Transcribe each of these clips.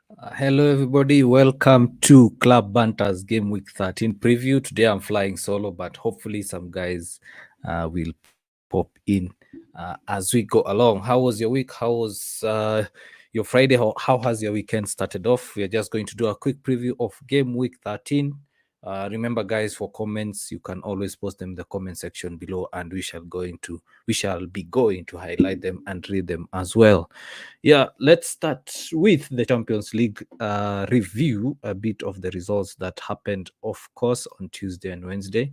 Hello, everybody. Welcome to Club Banter's Game Week 13 preview. Today I'm flying solo, but hopefully some guys will pop in as we go along. How was your week? How was your Friday? How has your weekend started off? We are just going to do a quick preview of Game Week 13. Remember, guys, for comments, you can always post them in the comment section below, and we shall be going to highlight them and read them as well. Yeah, let's start with the Champions League review, a bit of the results that happened, of course, on Tuesday and Wednesday.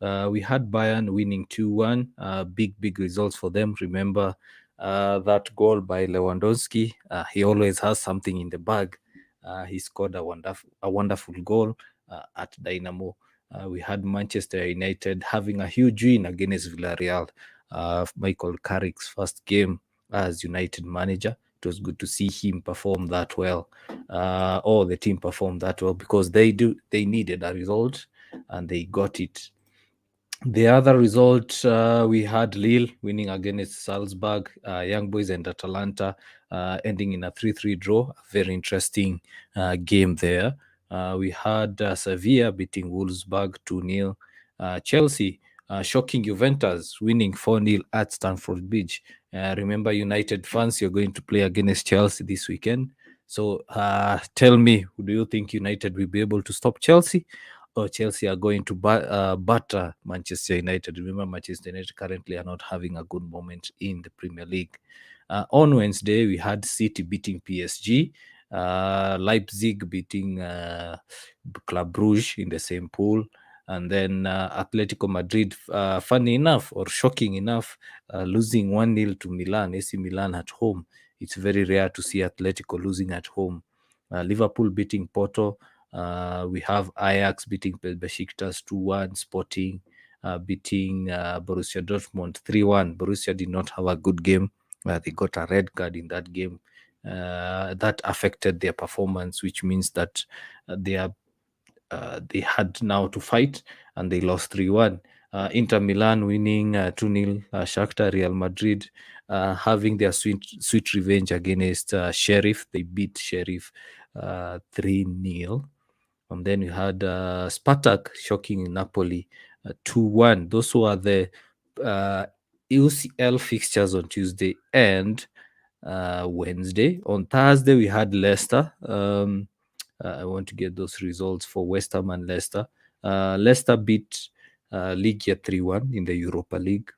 We had Bayern winning 2-1, big results for them. Remember that goal by Lewandowski? He always has something in the bag. He scored a wonderful goal at Dynamo. We had Manchester United having a huge win against Villarreal. Michael Carrick's first game as United manager. It was good to see him perform that well, or the team perform that well, because they needed a result and they got it. The other result, we had Lille winning against Salzburg, Young Boys and Atalanta ending in a 3-3 draw. A very interesting game there. We had Sevilla beating Wolfsburg 2-0. Chelsea shocking Juventus, winning 4-0 at Stamford Bridge. Remember, United fans, you're going to play against Chelsea this weekend. So tell me, do you think United will be able to stop Chelsea? Or Chelsea are going to batter Manchester United? Remember, Manchester United currently are not having a good moment in the Premier League. On Wednesday, we had City beating PSG, Leipzig beating Club Brugge in the same pool, and then Atletico Madrid, funny enough or shocking enough, losing 1-0 to Milan, AC Milan at home. It's very rare to see Atletico losing at home. Liverpool beating Porto. We have Ajax beating Besiktas 2-1, Sporting beating Borussia Dortmund 3-1. Borussia did not have a good game. They got a red card in that game. That affected their performance, which means that they had now to fight, and they lost 3-1. Inter Milan winning 2-0. Shakhtar, Real Madrid having their sweet revenge against Sheriff. They beat Sheriff 3-0. And then we had Spartak shocking Napoli 2-1. Those were the UCL fixtures on Tuesday and Wednesday. On Thursday, we had Leicester. I want to get those results for West Ham and Leicester. Leicester beat Legia 3-1 in the Europa League.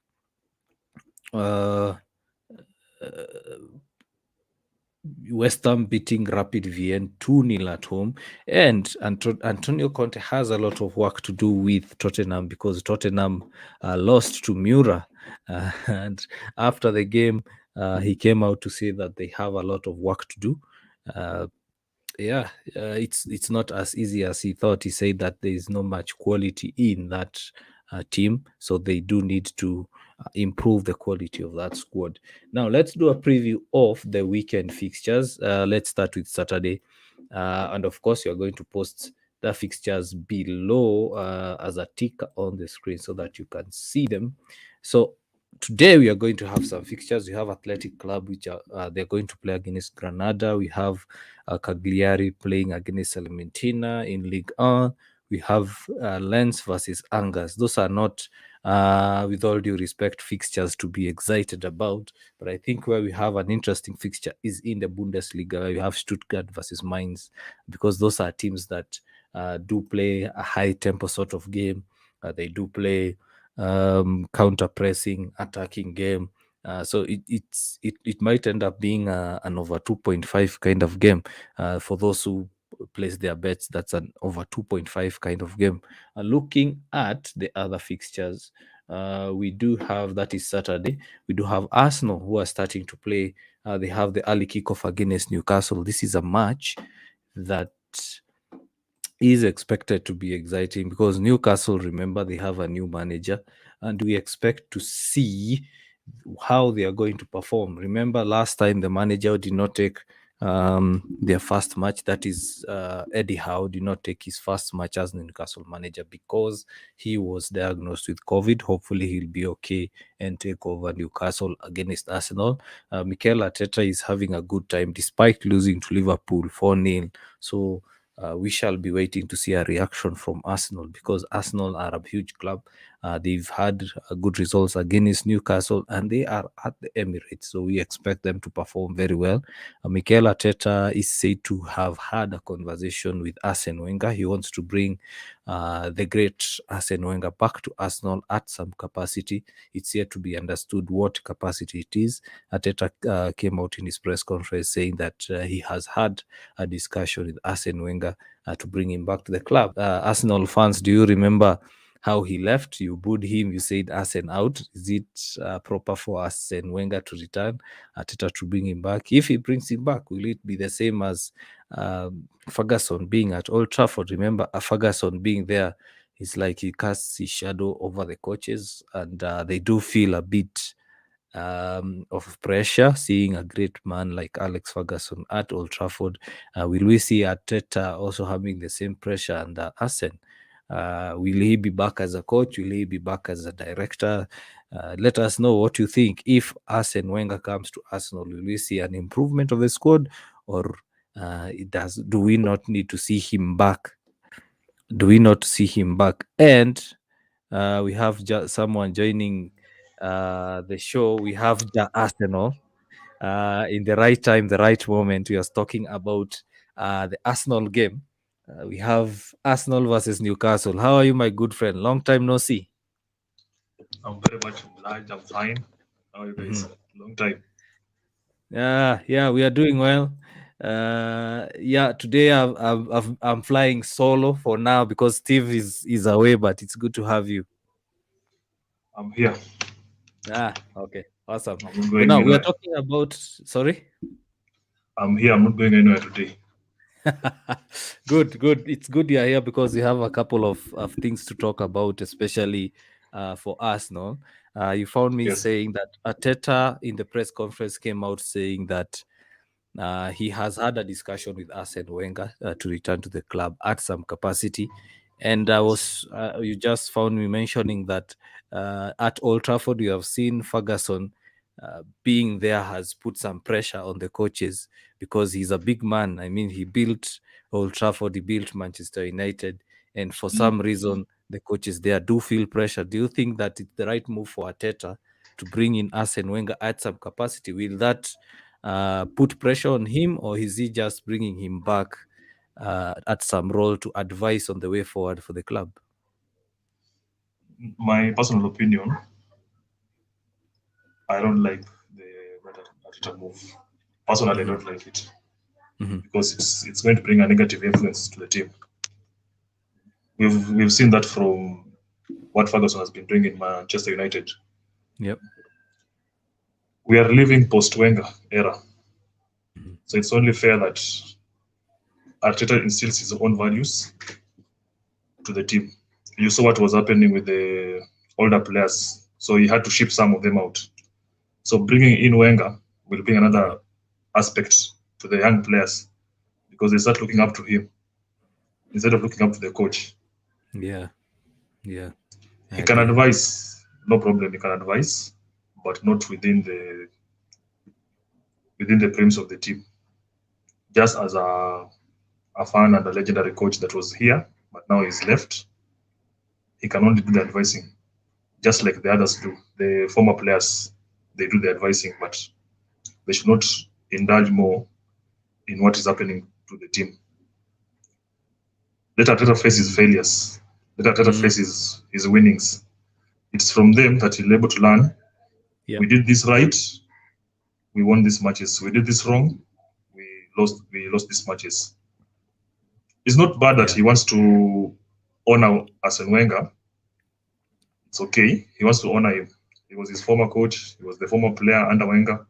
West Ham beating Rapid Vienna 2-0 at home. And Antonio Conte has a lot of work to do with Tottenham, because Tottenham lost to Mura. And after the game, he came out to say that they have a lot of work to do. It's not as easy as he thought. He said that there is not much quality in that team, so they do need to improve the quality of that squad. Now let's do a preview of the weekend fixtures. Let's start with Saturday, and of course you're going to post the fixtures below as a tick on the screen so that you can see them. So today we are going to have some fixtures. We have Athletic Club, which are they're going to play against Granada. We have Cagliari playing against Salernitana in Ligue 1. We have Lens versus Angers. Those are not, with all due respect, fixtures to be excited about. But I think where we have an interesting fixture is in the Bundesliga, where you have Stuttgart versus Mainz, because those are teams that do play a high tempo sort of game. They do play counter pressing, attacking game. So it might end up being an over 2.5 kind of game. For those who place their bets, that's an over 2.5 kind of game. Looking at the other fixtures, we do have, that is Saturday, we do have Arsenal who are starting to play. They have the early kickoff against Newcastle. This is a match that is expected to be exciting, because Newcastle, remember, they have a new manager, and we expect to see how they are going to perform. Remember, last time the manager did not take their first match. That is, Eddie Howe did not take his first match as Newcastle manager because he was diagnosed with COVID. Hopefully, he'll be okay and take over Newcastle against Arsenal. Mikel Arteta is having a good time despite losing to Liverpool 4-0. So we shall be waiting to see a reaction from Arsenal because Arsenal are a huge club. They've had good results against Newcastle and they are at the Emirates. So we expect them to perform very well. Mikel Arteta is said to have had a conversation with Arsene Wenger. He wants to bring the great Arsene Wenger back to Arsenal at some capacity. It's yet to be understood what capacity it is. Arteta came out in his press conference saying that he has had a discussion with Arsene Wenger to bring him back to the club. Arsenal fans, do you remember how he left? You booed him. You said Arsene out. Is it proper for Arsene Wenger to return, Arteta to bring him back? If he brings him back, will it be the same as Ferguson being at Old Trafford? Remember, Ferguson being there is like he casts his shadow over the coaches, and they do feel a bit of pressure seeing a great man like Alex Ferguson at Old Trafford. Will we see Arteta also having the same pressure under Arsene? Will he be back as a coach? Will he be back as a director? Let us know what you think. If Arsene Wenger comes to Arsenal, will we see an improvement of the squad, or do we not need to see him back? Do we not see him back? And we have someone joining the show. We have Arsenal. In the right time, the right moment. We are talking about the Arsenal game. We have Arsenal versus Newcastle. How are you, my good friend? Long time no see. I'm very much obliged. I'm fine. How are you guys? Long time. Yeah, we are doing well. Today I'm flying solo for now because Steve is away, but it's good to have you. I'm here. Okay, awesome. I'm not So going now we are anywhere. talking about. Sorry. I'm here. I'm not going anywhere today. Good. It's good you're here because we have a couple of things to talk about, especially for us. No, you found me Yes. saying that Arteta in the press conference came out saying that he has had a discussion with Arsene Wenger to return to the club at some capacity. And Yes. you just found me mentioning that at Old Trafford, you have seen Ferguson being there has put some pressure on the coaches because he's a big man. I mean, he built Old Trafford, he built Manchester United, and for some reason, the coaches there do feel pressure. Do you think that it's the right move for Arteta to bring in Arsene Wenger at some capacity? Will that put pressure on him, or is he just bringing him back at some role to advise on the way forward for the club? My personal opinion, I don't like the Arteta move. Personally, I Mhm, don't like it mhm. because it's going to bring a negative influence to the team. We've seen that from what Ferguson has been doing in Manchester United. Yep. We are living post Wenger era, Mhm. so it's only fair that Arteta instills his own values to the team. You saw what was happening with the older players, so he had to ship some of them out. So bringing in Wenger will bring another aspect to the young players because they start looking up to him instead of looking up to the coach. Yeah, yeah, I He can agree. advise, no problem. He can advise, but not within the premise of the team. Just as a fan and a legendary coach that was here, but now he's left, he can only do the advising, just like the others do. The former players, they do the advising, but they should not indulge more in what is happening to the team. Let Arteta face his failures. Let Arteta Mm, face his winnings. It's from them that he'll be able to learn. yep. We did this right, we won these matches. We did this wrong, we lost these matches. It's not bad that Yeah. he wants to honor Arsene Wenger. It's okay. He wants to honor him. He was his former coach. He was the former player under Wenger.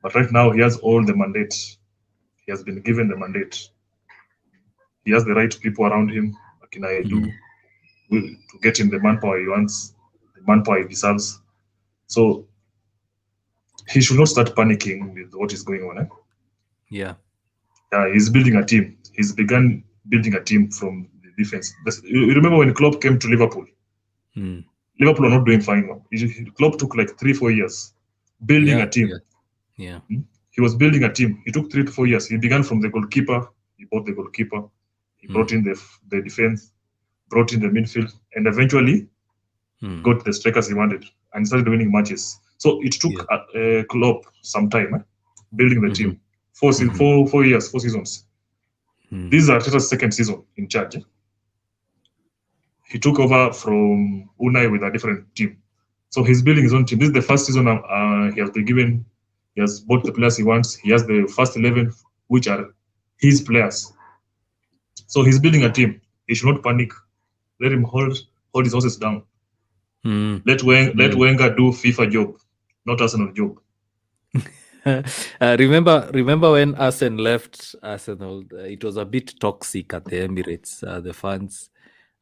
But right now, he has all the mandate. He has been given the mandate. He has the right people around him, like in Mhm. Edu, to get him the manpower he wants, the manpower he deserves. So he should not start panicking with what is going on. Yeah. He's building a team. He's begun building a team from the defense. You remember when Klopp came to Liverpool? Mm. Liverpool are not doing fine now. Klopp took like 3-4 years building a team. Yeah. He was building a team. He took 3 to 4 years. He began from the goalkeeper. He bought the goalkeeper. He brought in the defense, brought in the midfield, and eventually got the strikers he wanted and started winning matches. So it took Klopp some time building the team. 4 years, 4 seasons. This is Arteta's second season in charge. He took over from Unai with a different team. So he's building his own team. This is the first season he has been given. He has bought the players he wants. He has the first 11, which are his players. So he's building a team. He should not panic. Let him hold his horses down. Let Wenger do FIFA job, not Arsenal job. Remember when Arsene left Arsenal? It was a bit toxic at the Emirates. The fans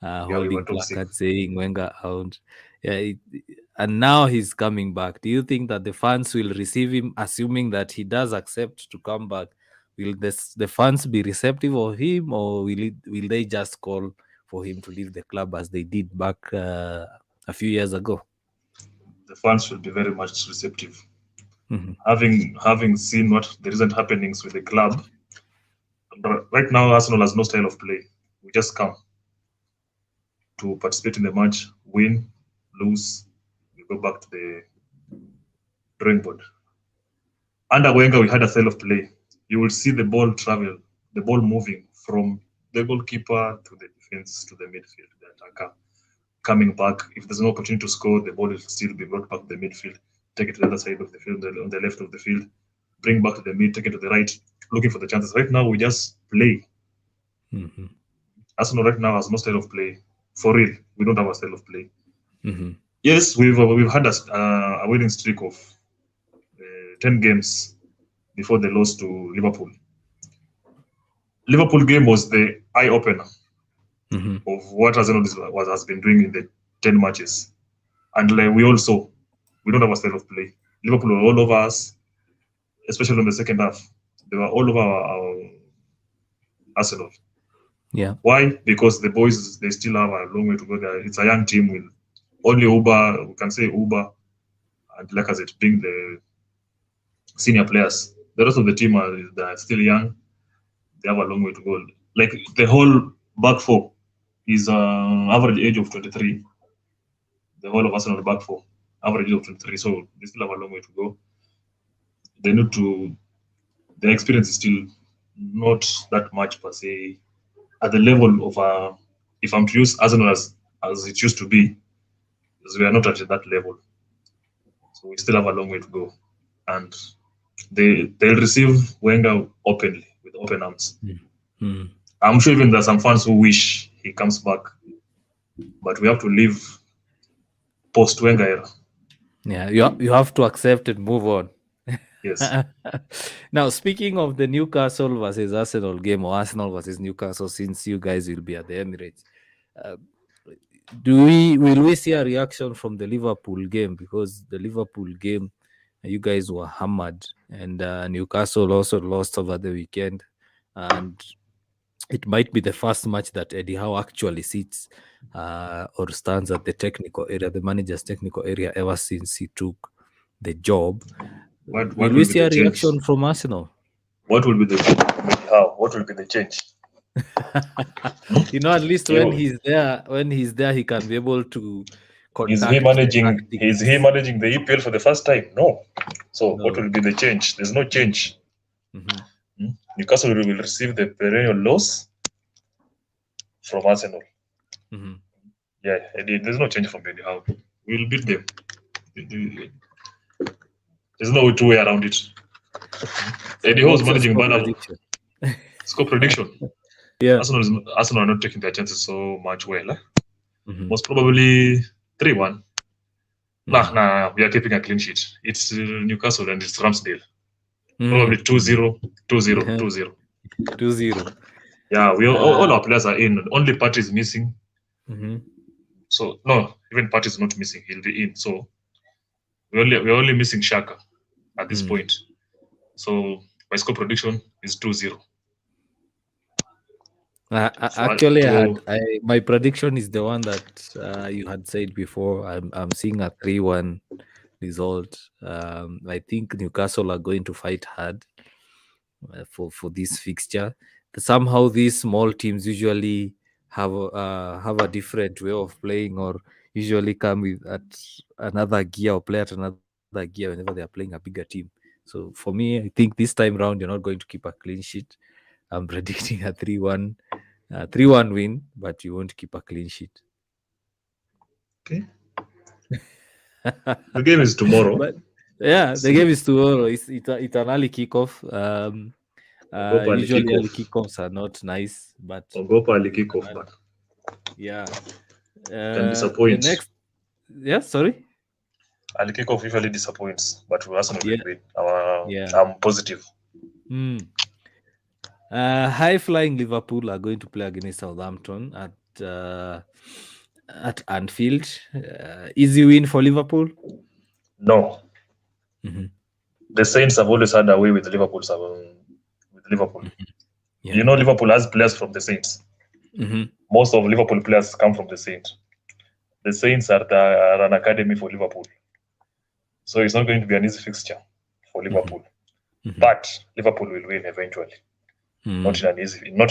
holding placards saying Wenger out. And now he's coming back. Do you think that the fans will receive him, assuming that he does accept to come back? Will the fans be receptive of him, or will they just call for him to leave the club as they did back a few years ago? The fans will be very much receptive. Having seen what the recent happenings with the club, right now Arsenal has no style of play. We just come to participate in the match, win, lose, we go back to the drawing board. Under Wenger, we had a style of play. You will see the ball travel, the ball moving from the goalkeeper to the defense to the midfield, the attacker coming back. If there's an opportunity to score, the ball will still be brought back to the midfield, take it to the other side of the field, on the left of the field, bring back to the mid, take it to the right, looking for the chances. Right now, we just play. Arsenal right now has no style of play. For real, we don't have a style of play. Yes, we've had a winning streak of 10 games before they lost to Liverpool. Liverpool game was the eye opener of what Arsenal has been doing in the 10 matches. And like we don't have a style of play. Liverpool were all over us, especially in the second half. They were all over our Arsenal. Yeah. Why? Because the boys, they still have a long way to go there. It's a young team with only Uber, we can say Uber and Lacazette being the senior players. The rest of the team are still young. They have a long way to go. Like the whole back four is average age of 23. The whole of Arsenal back four, average age of 23. So they still have a long way to go. They need to. Their experience is still not that much per se at the level of if I'm to use Arsenal as it used to be, because we are not at that level. So we still have a long way to go, and they'll receive Wenger openly with open arms. I'm sure even there's some fans who wish he comes back, but we have to live post Wenger era. Yeah, you have to accept and move on. Yes. Now, speaking of the Newcastle versus Arsenal game, or Arsenal versus Newcastle, since you guys will be at the Emirates, will we see a reaction from the Liverpool game? Because the Liverpool game, you guys were hammered, and Newcastle also lost over the weekend, and it might be the first match that Eddie Howe actually sits or stands at the technical area, the manager's technical area, ever since he took the job. Will we see a reaction from Arsenal? What will be the how? What will be the change? At least when he's there, he can be able to contact. Is he managing the EPL for the first time? No. So what will be the change? There's no change. Newcastle will receive the perennial loss from Arsenal. Yeah, there's no change from Eddie Howe. We'll beat them. There's no two way around it. Eddie Howe is managing Burnham. Score prediction. Yeah. Arsenal are not taking their chances so much well. Most probably 3-1. Nah, we are keeping a clean sheet. It's Newcastle and it's Ramsdale. Probably 2-0, 2-0, 2-0. 2-0. Yeah, all our players are in. Only Partey is missing. So no, even Partey is not missing. He'll be in. So we're only missing Xhaka at this point. So My score prediction is 2-0. Actually, my prediction is the one that you had said before. I'm seeing a 3-1 result. I think Newcastle are going to fight hard for this fixture. Somehow, these small teams usually have a different way of playing, or usually come with at another gear or play at another gear whenever they are playing a bigger team. So for me, I think this time round you're not going to keep a clean sheet. I'm predicting a 3-1 win, but you won't keep a clean sheet. Okay. The game is tomorrow. But yeah, the game is tomorrow. It's an early kickoff. Usually early kickoffs are not nice, but early kickoff, but yeah, can disappoint. Sorry. Early kickoff usually disappoints, but Arsenal will win. I'm positive. High flying Liverpool are going to play against Southampton at Anfield. Easy win for Liverpool? No. Mm-hmm. The Saints have always had a way with Liverpool. Mm-hmm. Yeah. You know, Liverpool has players from the Saints. Mm-hmm. Most of Liverpool players come from the Saints. The Saints are an academy for Liverpool. So it's not going to be an easy fixture for Liverpool. Mm-hmm. But Liverpool will win eventually. Not in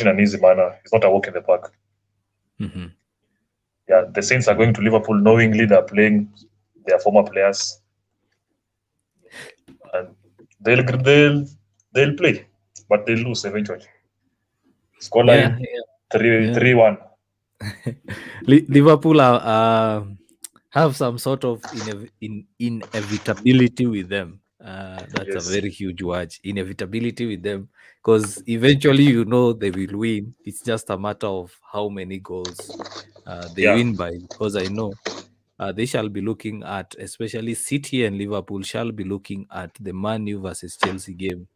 an easy manner. It's not a walk in the park. Mm-hmm. Yeah, the Saints are going to Liverpool knowingly they're playing their former players, and they'll play, but they'll lose eventually. Scoreline 3-1. Liverpool have some sort of inevitability with them. That's a very huge word. Inevitability with them, because eventually they will win. It's just a matter of how many goals they win by. Because I know they shall be looking at, especially City and Liverpool shall be looking at the Man U versus Chelsea game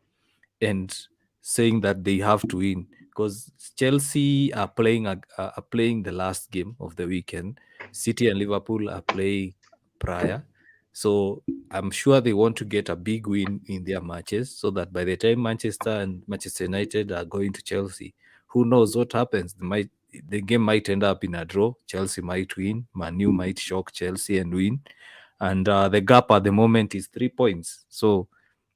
and saying that they have to win, because Chelsea are playing the last game of the weekend. City and Liverpool are playing prior. So I'm sure they want to get a big win in their matches, so that by the time Manchester and Manchester United are going to Chelsea, who knows what happens? The game might end up in a draw. Chelsea might win. Man U might shock Chelsea and win. And the gap at the moment is 3 points. So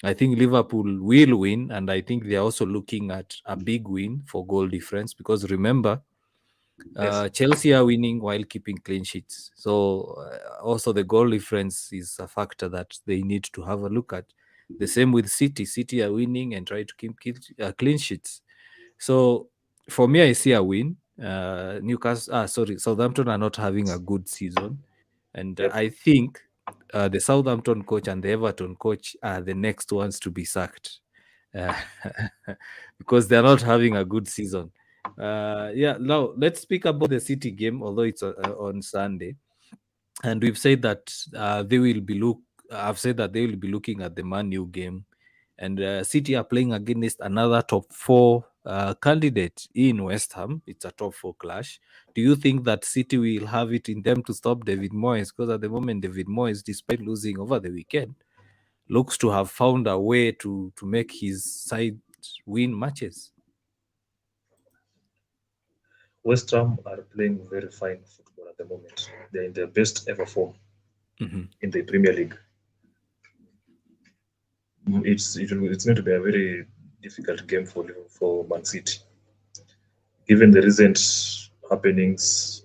I think Liverpool will win, and I think they're also looking at a big win for goal difference, because remember, Chelsea are winning while keeping clean sheets. So also the goal difference is a factor that they need to have a look at. The same with City. City are winning and try to keep clean sheets. So for me, I see a win. Southampton are not having a good season, and I think the Southampton coach and the Everton coach are the next ones to be sacked because they're not having a good season. Now let's speak about the City game, although it's on Sunday, and we've said that I've said that they will be looking at the Man U game, and City are playing against another top 4 candidate in West Ham. It's a top 4 clash. Do you think that City will have it in them to stop David Moyes? Because at the moment, David Moyes, despite losing over the weekend, looks to have found a way to make his side win matches. West Ham are playing very fine football at the moment. They're in their best ever form in the Premier League. It's going to be a very difficult game for Man City, given the recent happenings.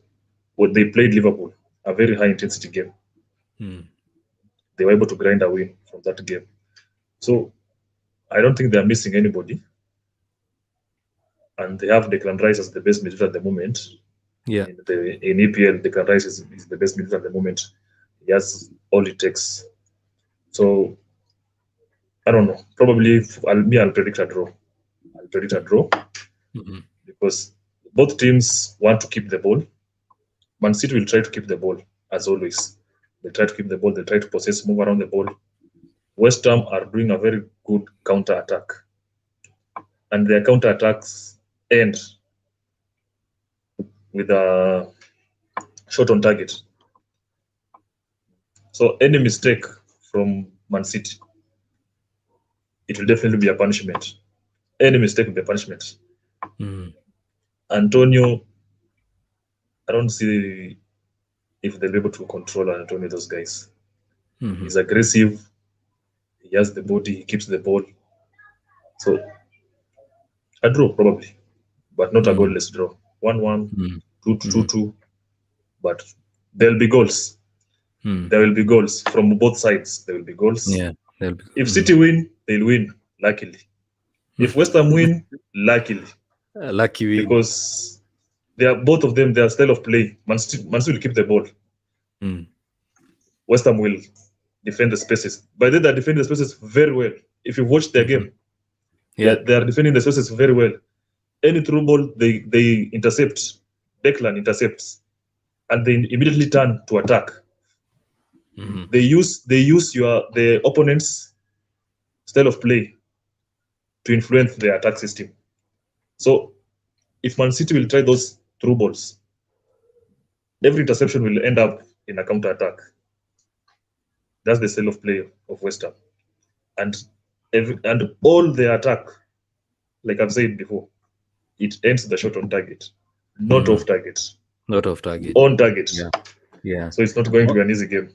When they played Liverpool, a very high intensity game, they were able to grind a win from that game. So I don't think they're missing anybody, and they have Declan Rice as the best midfielder at the moment. Yeah, in EPL, Declan Rice is the best midfielder at the moment. He has all it takes. So I don't know. Probably I'll predict a draw. Because both teams want to keep the ball. Man City will try to keep the ball as always. They try to keep the ball. They try to possess, move around the ball. West Ham are doing a very good counter attack, and their counter attacks end with a shot on target. So any mistake from Man City it will definitely be a punishment. Any mistake will be a punishment. Mm. Antonio, I don't see if they'll be able to control Antonio, those guys. Mhm. He's aggressive, he has the body, he keeps the ball. So a draw probably, but not a Mm. goalless draw. 1-1, Mm. 2-2, but there'll be goals. Mm. There will be goals from both sides. There will be goals. Yeah, they'll be. If City win, they'll win, luckily. If West Ham win, luckily. Lucky win. Because they are both of them, their style of play. Man City will keep the ball. Mm. West Ham will defend the spaces. By then, they're defending the spaces very well. If you watch their game, Yeah. they are defending the spaces very well. Any through ball, they intercept. Declan intercepts, and they immediately turn to attack. Mhm. They use the opponent's style of play to influence their attack system. So if Man City will try those through balls, every interception will end up in a counter attack. That's the style of play of West Ham, and all their attack, like I've said before, it ends the shot on target, not off target, Not off target. on target. Yeah. Yeah. So it's not going to be an easy game.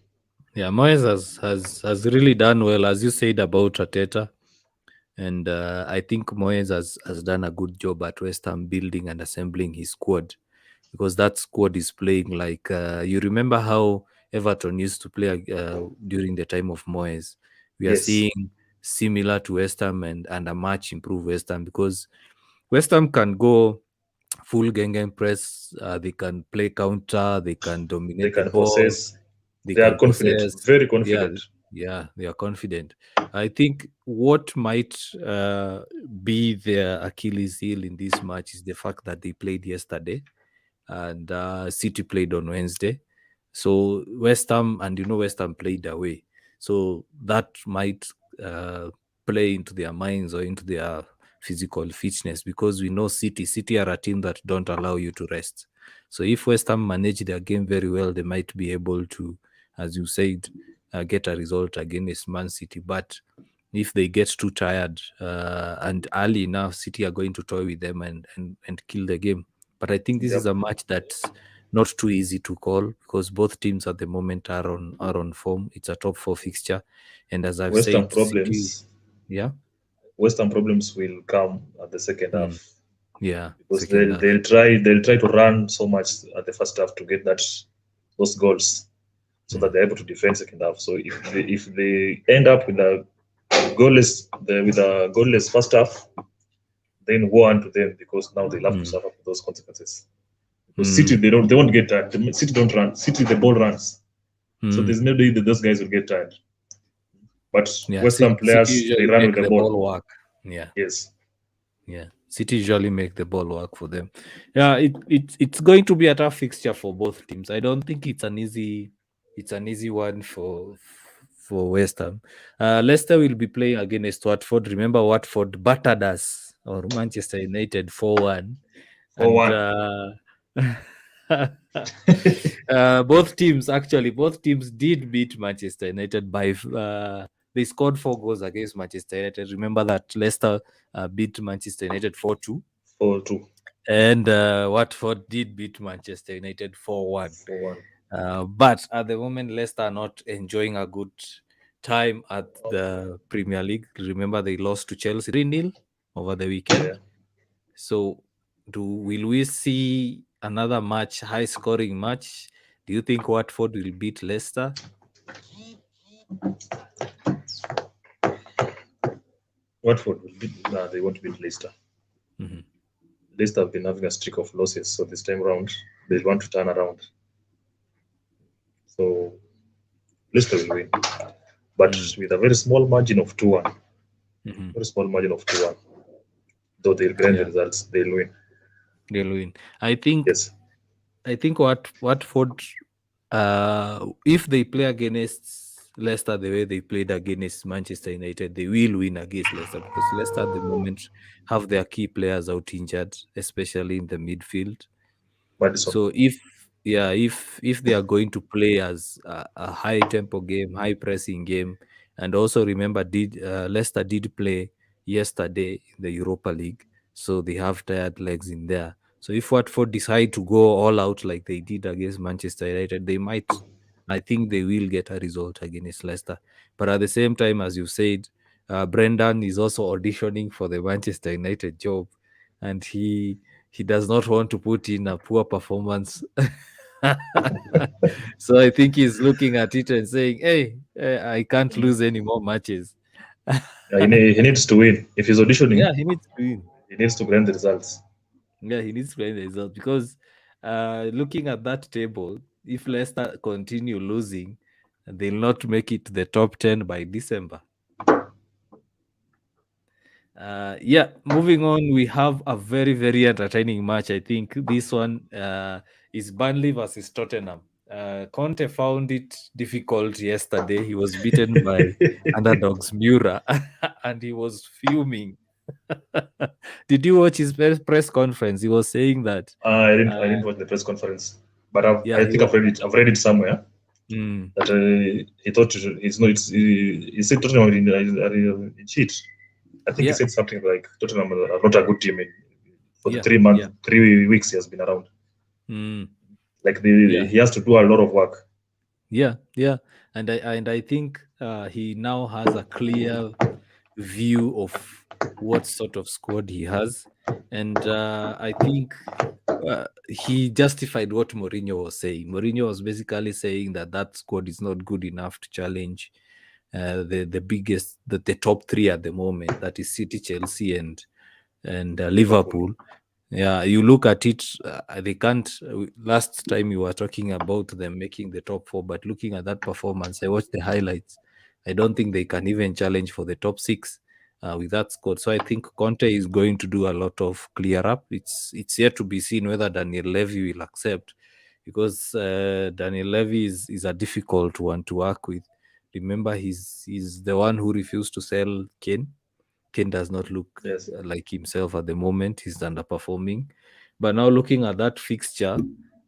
Yeah, Moyes has really done well, as you said about Arteta. And I think Moyes has done a good job at West Ham building and assembling his squad, because that squad is playing like you remember how Everton used to play during the time of Moyes. We are Yes. seeing similar to West Ham and a much improved West Ham, because West Ham can go full Gengen press. They can play counter. They can dominate They can the ball. possess. They They are can confident, possess. very confident. Yeah, they are confident. I think what might be their Achilles heel in this match is the fact that they played yesterday and City played on Wednesday. So West Ham, and West Ham played away. So that might play into their minds or into their physical fitness, because we know City are a team that don't allow you to rest. So if West Ham manage their game very well, they might be able to, as you said, get a result against Man City. But if they get too tired and early enough, City are going to toy with them and kill the game. But I think this is a match that's not too easy to call, because both teams at the moment are on form. It's a top 4 fixture, and as I've West Ham said, problems. yeah, West Ham problems will come at the second half. Yeah, because second half. they'll try to run so much at the first half to get those goals, so that they're able to defend second half. So if they end up with a goalless first half, then woe unto them, because now they'll have to suffer for those consequences. Because City they won't get tired. City don't run. City the ball runs. So there's no way that those guys will get tired. But West Ham players, they run with the ball. Work. Yeah. Yes. Yeah. City usually make the ball work for them. Yeah, it's going to be a tough fixture for both teams. I don't think it's an easy one for West Ham. Leicester will be playing against Watford. Remember, Watford battered us, or Manchester United 4-1. 4-1. Both teams did beat Manchester United by they scored 4 goals against Manchester United. Remember that Leicester beat Manchester United 4-2. 4-2. And Watford did beat Manchester United 4-1. 4-1. But at the moment, Leicester are not enjoying a good time at the Premier League. Remember, they lost to Chelsea 3-0 over the weekend. Yeah. So will we see another match, high-scoring match? Do you think Watford will beat Leicester? Watford will beat. They won't beat Leicester. Mm-hmm. Leicester have been having a streak of losses, so this time around they want to turn around. So Leicester will win, but with a very small margin of 2-1. Very small margin of 2-1. Though they'll gain the results, they'll win. They'll win. I think. Yes. I think Watford, if they play against Leicester the way they played against Manchester United, they will win against Leicester, because Leicester at the moment have their key players out injured, especially in the midfield. Madison. So if they are going to play as a high tempo game, high pressing game, And also remember, Leicester did play yesterday in the Europa League, so they have tired legs in there. So if Watford decide to go all out like they did against Manchester United, they might. I think they will get a result against Leicester. But at the same time, as you said, Brendan is also auditioning for the Manchester United job, and he does not want to put in a poor performance. So I think he's looking at it and saying, "Hey, I can't lose any more matches." He needs to win. If he's auditioning, Yeah, he needs to win. he needs to grant the results. Yeah, he needs to win the result because looking at that table, if Leicester continue losing, they'll not make it to the top 10 by December. Yeah, moving on, we have a very, very entertaining match. I think this one is Burnley versus Tottenham. Conte found it difficult yesterday. He was beaten by underdogs Mura and he was fuming. Did you watch his press conference? He was saying that. I didn't watch the press conference, but Yeah, I think I've read it. I've read it somewhere that he thought it's not. He said Tottenham are cheat. I think he said something like Tottenham are not a good team for the 3 months, 3 weeks he has been around. Like he has to do a lot of work. Yeah, and I think he now has a clear view of what sort of squad he has, and I think he justified what Mourinho was saying. Mourinho was basically saying that squad is not good enough to challenge the biggest, the top three at the moment. That is City, Chelsea, and Liverpool. Yeah, you look at it, they can't. Last time you were talking about them making the top four, but looking at that performance, I watched the highlights. I don't think they can even challenge for the top six with that squad. So I think Conte is going to do a lot of clear up. It's yet to be seen whether Daniel Levy will accept, because Daniel Levy is a difficult one to work with. Remember, he's the one who refused to sell Kane. Kane does not look like himself at the moment. He's underperforming. But now looking at that fixture,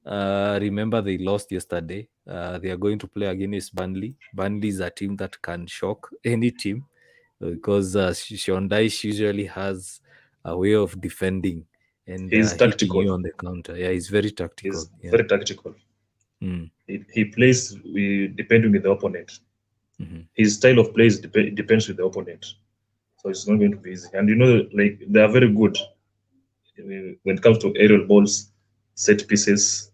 remember they lost yesterday. They are going to play against Burnley. Burnley is a team that can shock any team because Sean Dyche usually has a way of defending and he's tactical. hitting you on the counter. Yeah, he's very tactical. He's very tactical. He plays depending on the opponent. His style of play depends with the opponent. So it's not going to be easy. And like they are very good when it comes to aerial balls, set pieces.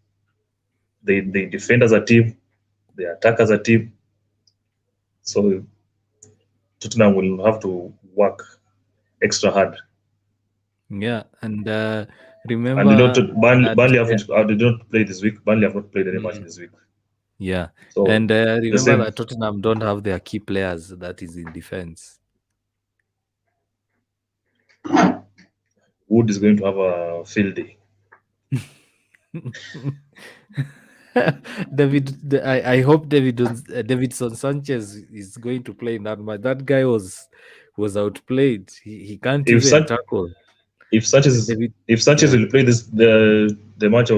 They defend as a team, they attack as a team. So Tottenham will have to work extra hard. Yeah, and remember, and Burnley did not play this week. Burnley have not played any match this week. Yeah, so and remember that Tottenham don't have their key players that is in defense. Wood is going to have a field day. I hope Davidson Sanchez is going to play in that match. That guy was outplayed. He can't even tackle. If Sanchez will play the match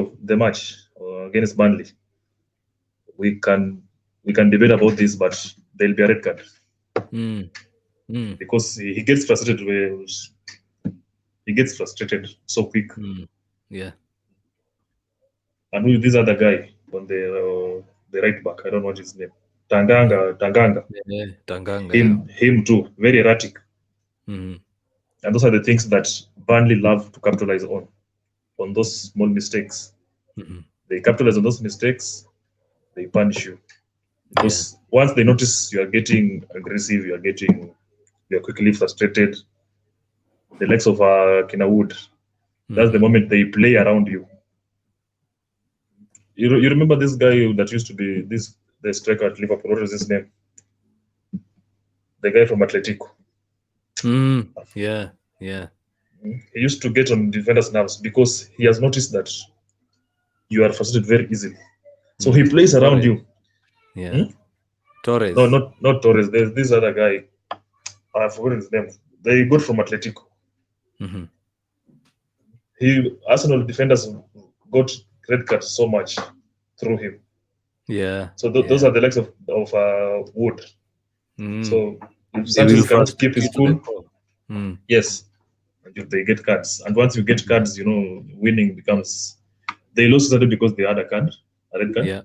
against Burnley, we can debate about this, but there'll be a red card because he gets frustrated. He gets frustrated so quick. Yeah. And with this other guy on the right back, I don't know what his name. Tanganga. Yeah, Tanganga. Him too, very erratic. And those are the things that Burnley love to capitalize on those small mistakes. They capitalize on those mistakes, they punish you. Because once they notice you are getting aggressive, you are quickly frustrated, the likes of Kina Wood, that's the moment they play around you. You remember this guy that used to be the striker at Liverpool? What was his name? The guy from Atletico. Yeah. He used to get on defenders' nerves because he has noticed that you are frustrated very easily. So he plays around you. Yeah. Torres. No, not Torres. There's this other guy. I forgot his name. They got from Atletico. Arsenal defenders got red cards so much through him. Yeah. So those are the likes of Wood. So if They Sanchez will cannot keep frustrate his you to the cool, core. Mm. yes, they get cards. And once you get cards, winning becomes. They lost Saturday because they had a red card. Yeah.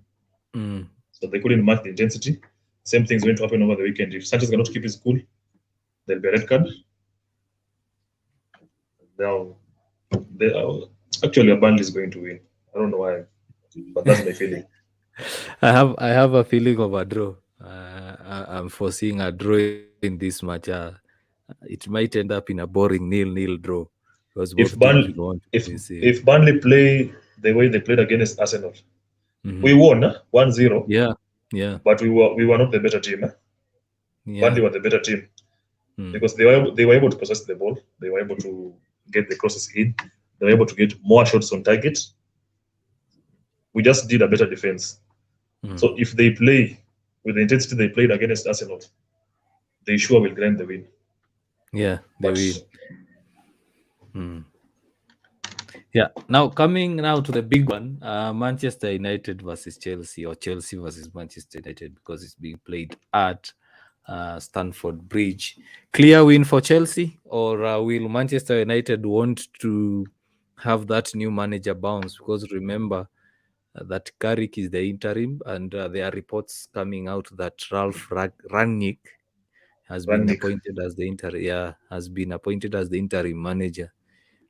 Mm. So they couldn't match the intensity. Same thing is going to happen over the weekend. If Sanchez cannot keep his cool, there'll be a red card. Now, actually, a band is going to win. I don't know why, but that's my feeling. I have a feeling of a draw. I'm foreseeing a draw in this match. It might end up in a boring 0-0 draw because both If teams Burnley, will want to if be safe. if Burnley play the way they played against Arsenal, Mhm. we won 1-0, Yeah, yeah, but we were not the better team. Burnley yeah. were the better team Mm. because they were able to possess the ball. They were able to get the crosses in. They were able to get more shots on target. We just did a better defense. Mm. So if they play with the intensity they played against Arsenal, they sure will grind the win. Yeah, they But will. Mm. Yeah. Now coming now to the big one, Manchester United versus Chelsea, or Chelsea versus Manchester United, because it's being played at Stamford Bridge. Clear win for Chelsea, or will Manchester United want to have that new manager bounce? Because remember that Carrick is the interim, and there are reports coming out that Ralph Rangnick has been Rangnick, appointed as the interim manager.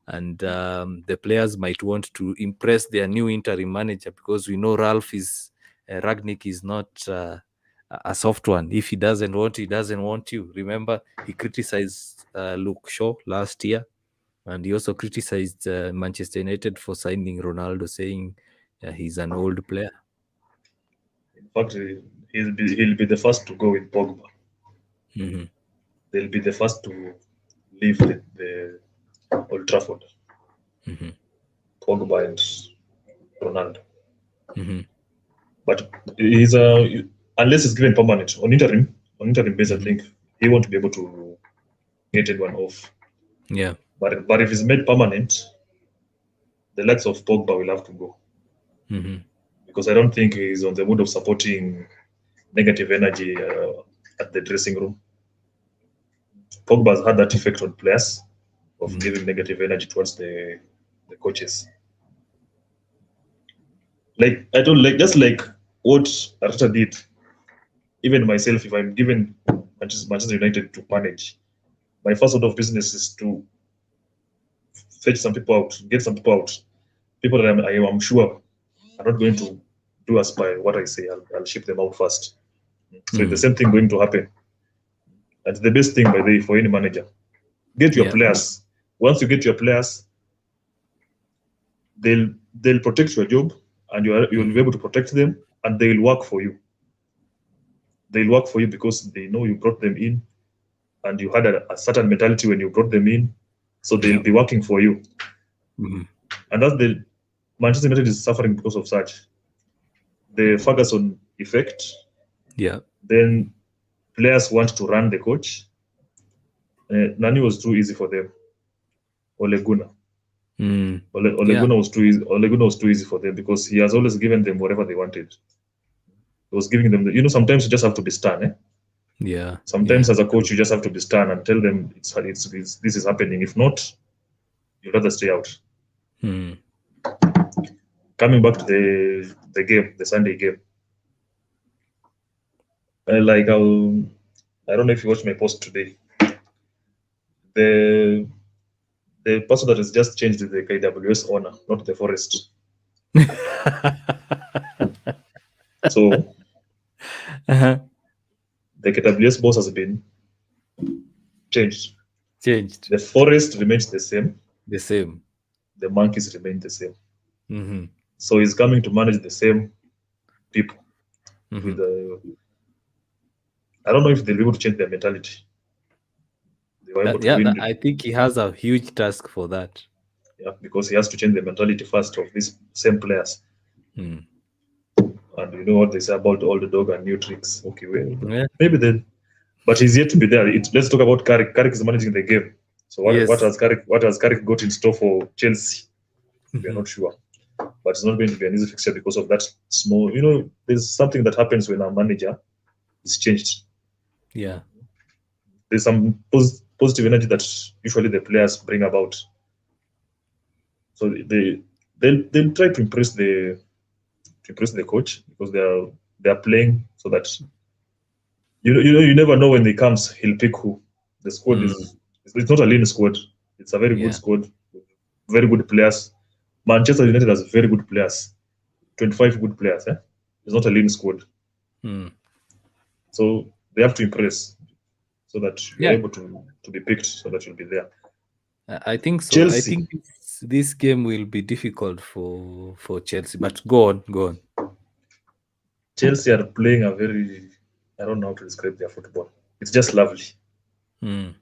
And the players might want to impress their new interim manager, because we know Ragnick is not a soft one. If he doesn't want you, he doesn't want you. Remember, he criticized Luke Shaw last year, and he also criticized Manchester United for signing Ronaldo, saying he's an old player. in fact, he'll be the first to go with Pogba. Mhm. They'll be the first to leave the Old Trafford. Mhm. Pogba and Ronaldo. Mhm. But unless it's given permanent on interim basis, I think he won't be able to get anyone off. Yeah. But if it's made permanent, the likes of Pogba will have to go, Mhm. because I don't think he's on the mood of supporting negative energy at the dressing room. Pogba has had that effect on players of giving negative energy towards the coaches. Like, I don't like, just like what Arteta did. Even myself, if I'm given Manchester United to manage, my first order of business is to fetch some people out, get some people out, people that I am sure are not going to do as by what I say. I'll ship them out first. So the same thing going to happen. That's the best thing, by the way, for any manager. Get your Yeah. players. Once you get your players, they'll protect your job, and you'll be able to protect them, and they'll work for you. They'll work for you because they know you brought them in, and you had a certain mentality when you brought them in, so they'll be working for you. Mhm. And that's the Manchester United is suffering because of such. The Ferguson effect. Yeah. Then players want to run the coach. Nani was too easy for them. Ole Gunnar. Ole Gunnar was too easy. Ole Gunnar was too easy for them because he has always given them whatever they wanted. He was giving them. Sometimes you just have to be stern. Yeah. Sometimes as a coach, you just have to be stern and tell them this is happening. If not, you'd rather stay out. Coming back to the game, the Sunday game. I don't know if you watched my post today. The person that has just changed is the KWS owner, not the Forest. So the KWS boss has been changed. The Forest remains the same. The same. The Monkeys remain the same. Mm-hmm. So he's coming to manage the same people. With I don't know if they'll be able to change their mentality. They were able to win. I think he has a huge task for that. Yeah, because he has to change the mentality first of these same players. And you know what they say about old dog and new tricks. Okay, well, maybe then, but he's yet to be there. Let's talk about Carrick. Carrick is managing the game. So what has Carrick got in store for Chelsea? We are not sure, but it's not going to be an easy fixture because of that small. There's something that happens when a manager is changed. Yeah. There's some positive energy that usually the players bring about. So they'll try to impress the coach because they are playing so that you never know when he comes he'll pick who. The squad is it's not a lean squad. It's a very good Yeah. squad, very good players. Manchester United has very good players, 25 good players. It's not a lean squad, Mm. so they have to impress so that you're Yeah. able to be picked, so that you'll be there. I think so. I Chelsea, think this game will be difficult for Chelsea. But go on, go on. Chelsea are playing a very, I don't know how to describe their football. It's just lovely, Mm.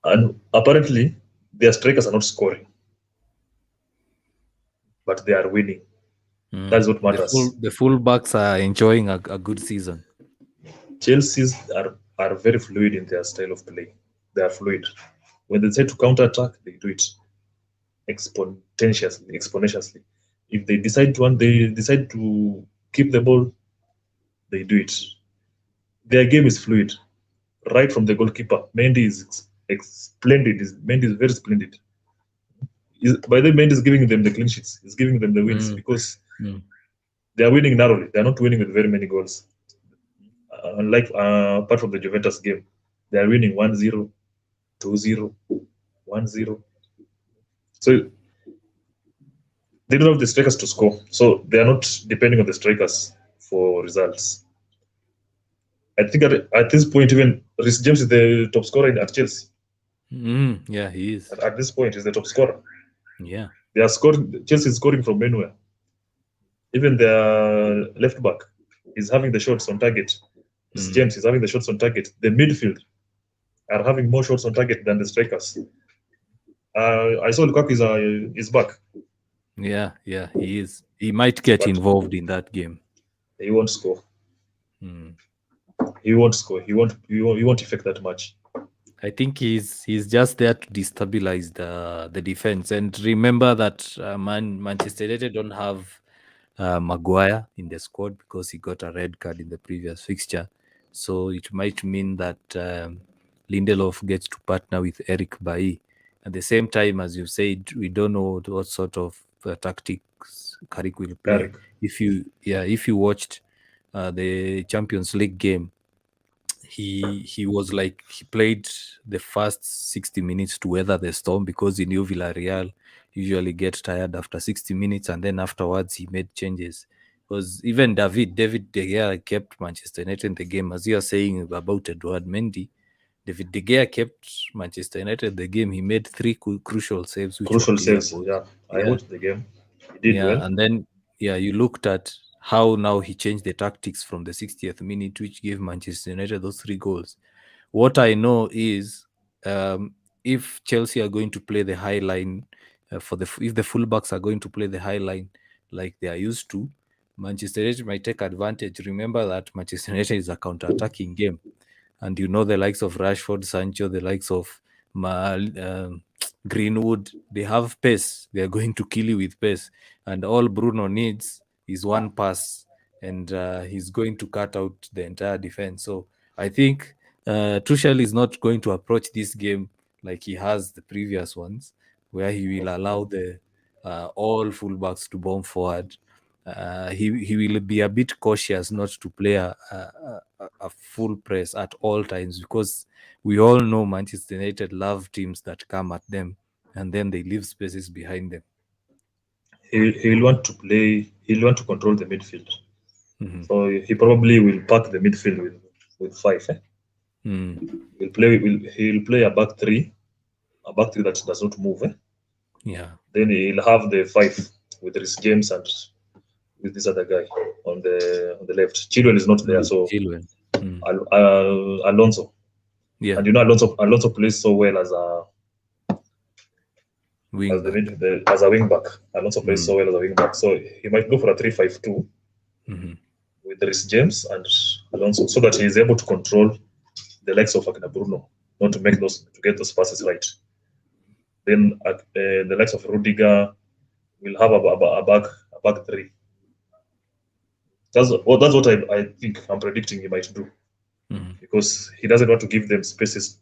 and apparently their strikers are not scoring, but they are winning. That's what matters. The fullbacks are enjoying a good season. Chelsea's are very fluid in their style of play. They are fluid. When they decide to counter attack, they do it exponentially. If they decide to keep the ball, they do it. Their game is fluid. Right from the goalkeeper, Mendy is splendid. Mendy is very splendid. By the way, Mendy is giving them the clean sheets. He's giving them the wins Mm. because Mm. they are winning narrowly. They are not winning with very many goals. Unlike apart from the Juventus game, they are winning 1-0, 2-0, 1-0. So they don't have the strikers to score. So they are not depending on the strikers for results. I think at this point, even Reece James is the top scorer at Chelsea. Yeah, he is. At this point, he's the top scorer. Yeah. They are scoring. Chelsea is scoring from anywhere. Even their left back is having the shots on target. Reece James is having the shots on target. The midfield are having more shots on target than the strikers. I saw Lukaku is back. Yeah, he is. He might get But involved in that game. he won't score. Mm. He won't score. He won't affect that much. I think he's just there to destabilize the defense. And remember that Manchester United don't have Maguire in the squad because he got a red card in the previous fixture. So it might mean that Lindelof gets to partner with Eric Bailly. At the same time, as you said, we don't know what sort of tactics Carrick will play. Carrick. If you watched the Champions League game, he was like he played the first 60 minutes to weather the storm because he knew Villarreal usually get tired after 60 minutes, and then afterwards he made changes. Because even David De Gea kept Manchester United in the game. As you are saying about Eduard Mendy, David De Gea kept Manchester United in the game. He made three crucial saves, which were Crucial clear saves. goals. Yeah, I Yeah, watched the game. He did well. and then you looked at how now he changed the tactics from the 60th minute, which gave Manchester United those three goals. What I know is if Chelsea are going to play the high line if the fullbacks are going to play the high line like they are used to, Manchester United might take advantage. Remember that Manchester United is a counter-attacking game, and the likes of Rashford, Sancho, the likes of Greenwood, they have pace. They are going to kill you with pace, and all Bruno needs is one pass, and he's going to cut out the entire defense. So I think Tuchel is not going to approach this game like he has the previous ones, where he will allow the all fullbacks to bomb forward. He will be a bit cautious not to play a full press at all times, because we all know Manchester United love teams that come at them and then they leave spaces behind them. He'll want to play. He'll want to control the midfield. Mhm. So he probably will pack the midfield with five. He'll play a back three that does not move. Yeah. Then he'll have the five with Reece James and with this other guy on the left. Chilwell is not there, so Chilwell. Alonso. Yeah. And Alonso plays so well as a Wing back. as a wing back. Alonso plays so well as a wing back, so he might go for a 3-5-2 with Reece James and Alonso, so that he is able to control the likes of Bruno, not to get those passes right. Then the likes of Rudiger will have a back three. That's what I think I'm predicting he might do. because he doesn't want to give them spaces.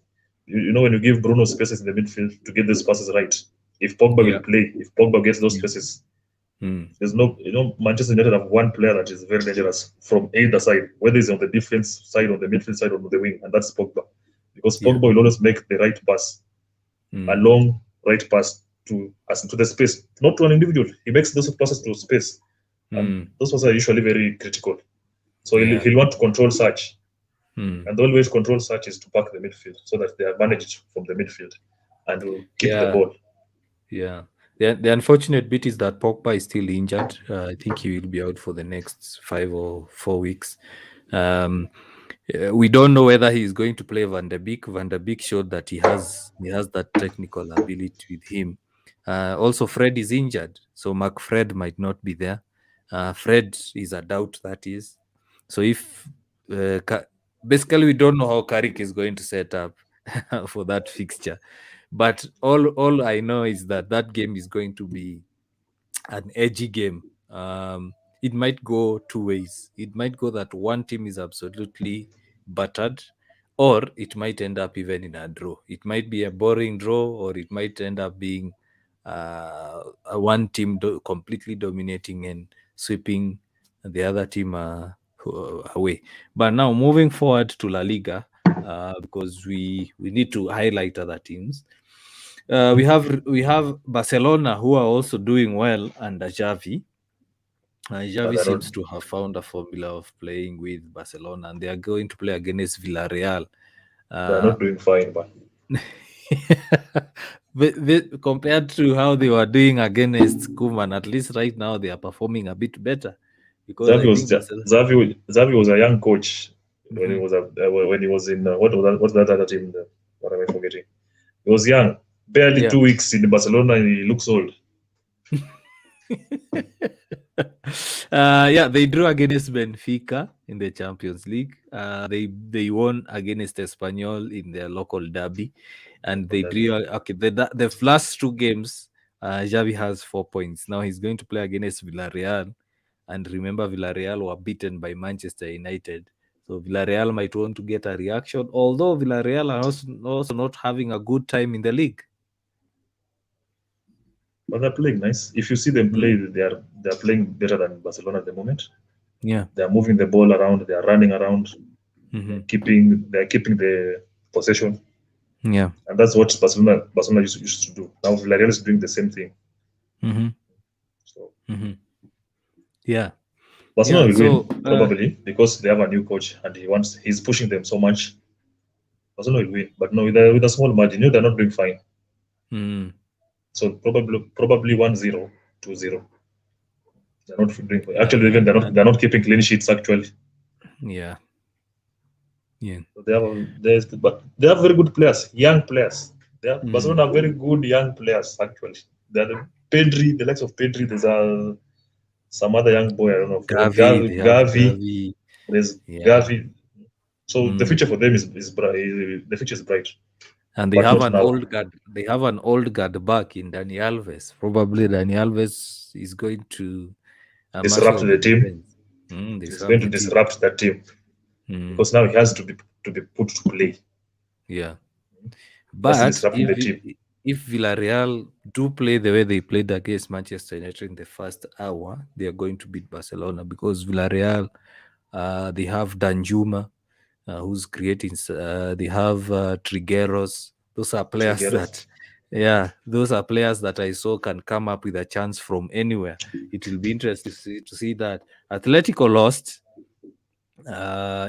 You know, when you give Bruno spaces in the midfield to get those passes right, if Pogba will play, if Pogba gets those spaces, there's no, Manchester United have one player that is very dangerous from either side, whether it's on the defense side, on the midfield side, or on the wing, and that's Pogba. Because Pogba will always make the right pass, a long right pass to the space, not to an individual. He makes those passes to space, and those passes are usually very critical. So he'll want to control such, and the only way to control such is to pack the midfield so that they are managed from the midfield and will keep the ball. Yeah. The unfortunate bit is that Pogba is still injured. I think he will be out for the next 5 or 4 weeks. We don't know whether he is going to play Van der Beek. Van der Beek showed that he has that technical ability with him. Also, Fred is injured, so Fred might not be there. Fred is a doubt, that is. So if basically we don't know how Carrick is going to set up for that fixture. But all I know is that game is going to be an edgy game. It might go two ways. It might go that one team is absolutely battered, or it might end up even in a draw. It might be a boring draw, or it might end up being a one team completely dominating and sweeping the other team away. But now moving forward to La Liga, because we need to highlight other teams. We have Barcelona, who are also doing well under Xavi. Xavi seems to have found a formula of playing with Barcelona, and they are going to play against Villarreal. They're not doing fine, but compared to how they were doing against Koeman, at least right now they are performing a bit better. Because Xavi was a young coach when he was in what's that other team? What am I forgetting? He was young, barely 2 weeks in Barcelona, and he looks old. They drew against Benfica in the Champions League. They won against Espanyol in their local derby, and they drew. Okay, the last 2 games, Xavi has 4 points. Now he's going to play against Villarreal, and remember, Villarreal were beaten by Manchester United. So Villarreal might want to get a reaction, although Villarreal are also not having a good time in the league. But they're playing nice. If you see them play, they're playing better than Barcelona at the moment. Yeah, they're moving the ball around. They're running around. They're keeping the possession. Yeah, and that's what Barcelona used to do. Now Villarreal is doing the same thing. So yeah, Barcelona will win probably because they have a new coach and he's pushing them so much. Barcelona will win, but no, with a small margin. They're not doing fine. So probably 1-0, 2-0. They're not doing fine. Actually, even they're not keeping clean sheets. Actually, yeah. So they have very good players, young players. Barcelona have very good young players. Actually, they're the likes of Pedri. There's some other young boy, I don't know. Gavi. There's Gavi. So the future for them is bright. The future is bright. And they have an old guard. They have an old guard back in Dani Alves. Probably Dani Alves is going to disrupt the team. He's going to disrupt that team because now he has to be put to play. Yeah, but if Villarreal do play the way they played against Manchester United in the first hour, they are going to beat Barcelona because Villarreal, they have Danjuma, who's creating. They have Trigueros. Those are players those are players that I saw can come up with a chance from anywhere. It will be interesting to see that. Atletico lost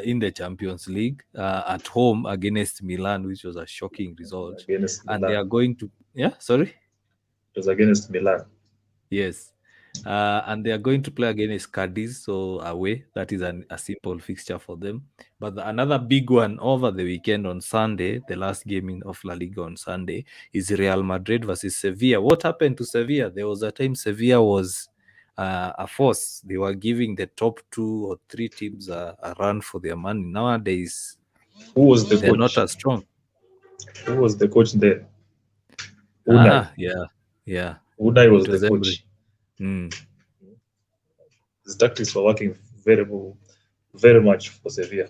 in the Champions League at home against Milan, which was a shocking result. And they are going to it was against Milan. Yes. And they are going to play against Cadiz, so away. That is a simple fixture for them. But another big one over the weekend on Sunday, the last game of La Liga on Sunday, is Real Madrid versus Sevilla. What happened to Sevilla? There was a time Sevilla was a force. They were giving the top 2 or 3 teams a run for their money. Nowadays, who was the they're coach? not as strong. Who was the coach there? Unai. Unai was the coach. His tactics were working very, very much for Sevilla.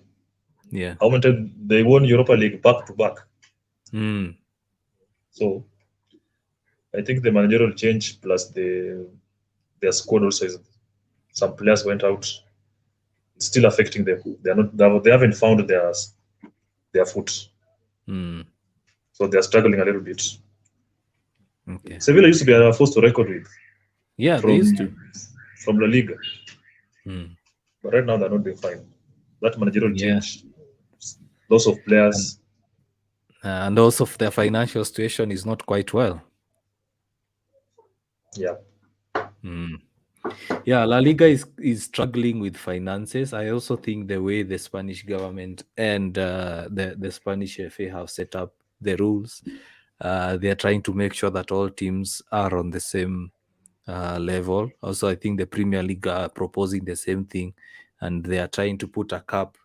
Yeah. How many times they won Europa League back to back? Mm. So I think the managerial change plus their squad also is, some players went out. It's still affecting them. They haven't found their foot. Mm. So they're struggling a little bit. Okay. Sevilla used to be a force to record with Yeah, they from used to. La Liga, Mm. but right now they're not doing fine. That managerial Yeah. change, loss of players. And also their financial situation is not quite well. Yeah, Mm. Yeah, La Liga is struggling with finances. I also think the way the Spanish government and the Spanish FA have set up the rules, they are trying to make sure that all teams are on the same level. Also, I think the Premier League are proposing the same thing, and they are trying to put a cap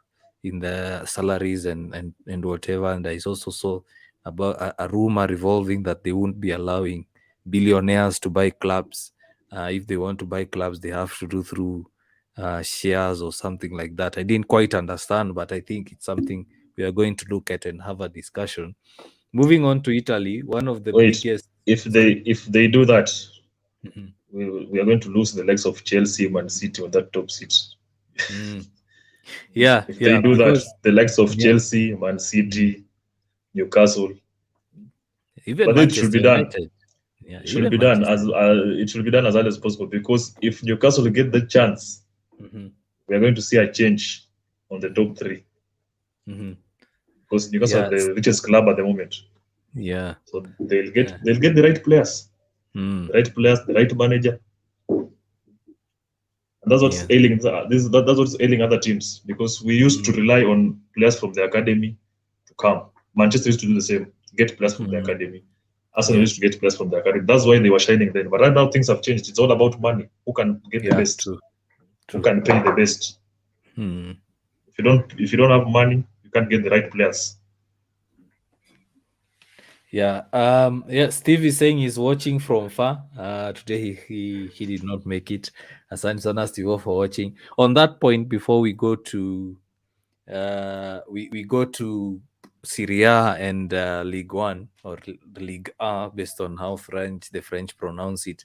in the salaries and whatever. And there is also about a rumor revolving that they won't be allowing billionaires to buy clubs. If they want to buy clubs, they have to do through shares or something like that. I didn't quite understand, but I think it's something we are going to look at and have a discussion. Moving on to Italy, one of the wait. biggest. If Sorry? they do that, Mhm. we are going to lose the legs of Chelsea, Man City on that top seat. Mm. Yeah, If they yeah, do that, because the likes of yeah, Chelsea, Man mhm. City, Newcastle, Even but it should Manchester be done. United. Yeah, It should even be done as Manchester. it should be done as early as possible, because if Newcastle get the chance, Mhm, we are going to see a change on the top three, mhm. because Newcastle are Yes, the richest club at the moment. yeah, So yeah. they'll get the right players, Mm, the right manager, and that's what's yeah. ailing that's what's ailing other teams, because we used to Mm, rely on players from the academy to come. Manchester used to do the same, get players from the mm, academy. Arsenal yeah, used to get players from the academy. That's why they were shining then. But right now things have changed. It's all about money. Who can get the yeah. best? True, Who true. can pay the best? Mm. If you don't have money, you can't get the right players. Yeah. Yeah. Steve is saying he's watching from far. Today he did not make it. Asante sana Steve for watching. On that point, before we go to we go to Syria and League One or the League A based on how the French pronounce it.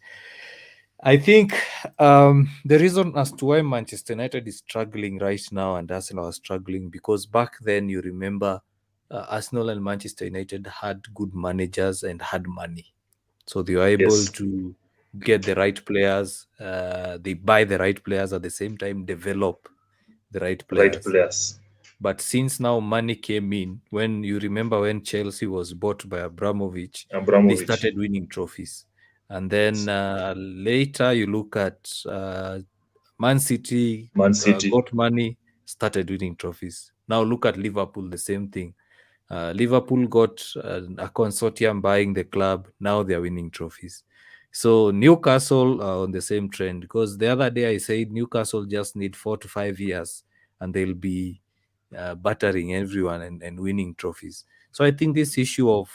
I think the reason as to why Manchester United is struggling right now and Arsenal are struggling, because back then you remember Arsenal and Manchester United had good managers and had money, so they were able Yes, to get the right players. They buy the right players at the same time develop the right right players. players. But since now money came in, when you remember when Chelsea was bought by Abramovich, they Abramovich. started winning trophies. And then Yes. later you look at Man City, Man City. got money, started winning trophies. Now look at Liverpool, the same thing. Liverpool got a consortium buying the club. Now they're winning trophies. So Newcastle are on the same trend, because the other day I said Newcastle just need 4 to 5 years and they'll be battering everyone and winning trophies. So I think this issue of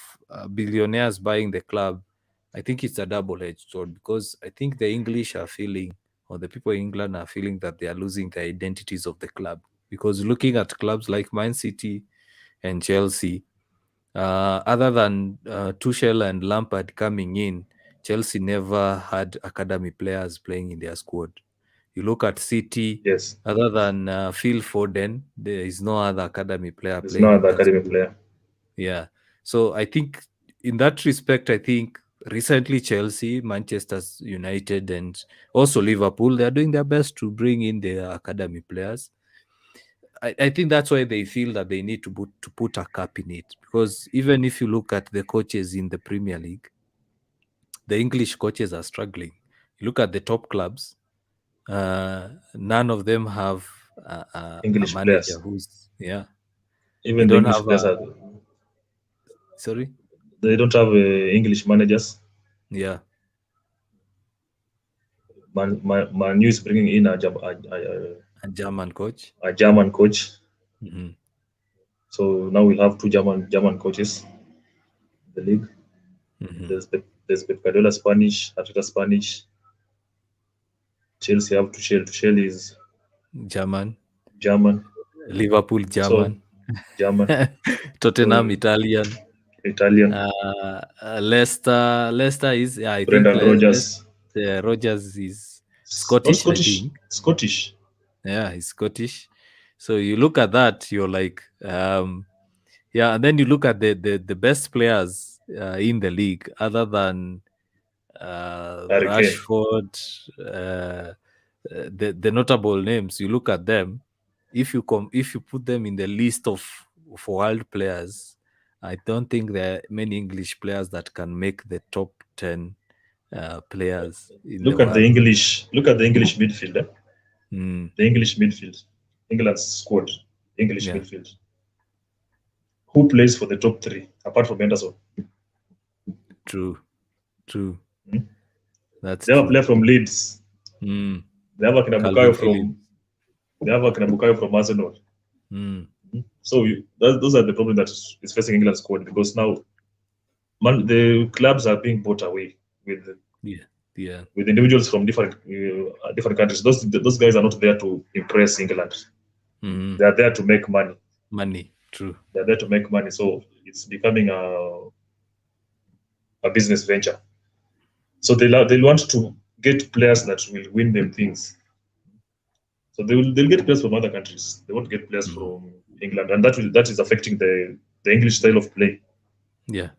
billionaires buying the club, I think it's a double-edged sword, because I think the English are feeling, or the people in England are feeling, that they are losing the identities of the club. Because looking at clubs like Man City and Chelsea, other than Tuchel and Lampard coming in, Chelsea never had academy players playing in their squad. You look at City, Yes. other than Phil Foden, there is no other academy player There's no playing in other that academy squad. player. Yeah. So I think in that respect, I think recently Chelsea, Manchester United, and also Liverpool, they are doing their best to bring in their academy players. I think that's why they feel that they need to put a cap in it, because even if you look at the coaches in the Premier League, the English coaches are struggling. You look at the top clubs, none of them have a English manager players. who's they Even the don't English have players a are, sorry they don't have English managers. yeah Man U is bringing in a German coach. a German coach. Hmm. So now we'll have two German coaches in the league. Hmm. There's Pep Guardiola Spanish, Arteta Spanish. Chelsea have Tuchel. Tuchel is German, German. Liverpool So German. German, Tottenham, Italian. Leicester is, I Brendan think Rodgers. Rodgers is Not Scottish, I think. Scottish. Yeah, he's Scottish. So you look at that, you're like, yeah, and then you look at the best players in the league, other than Harry Kane. Rashford, the notable names. You look at them. If you put them in the list of world players, I don't think there are many English players that can make the top 10 players in Look the at world. the English. Look at the English midfield. Mm, The English midfield. England's squad. English Yeah. midfield. Who plays for the top 3 apart from Henderson? true. Hmm? That's They have a true. player from Leeds. Mm, They have a Calvin Kinabukayo Phillips. from Arsenal. Mm, So those are the problems that is facing England's squad, because now the clubs are being bought away with yeah. with individuals from different countries. Those guys are not there to impress England. Mm, They are there to make money. money. True. They're there to make money. So it's becoming a business venture. So they'll want to get players that will win them things. So they'll get players from other countries. They won't get players from England, and that is affecting the English style of play. Yeah.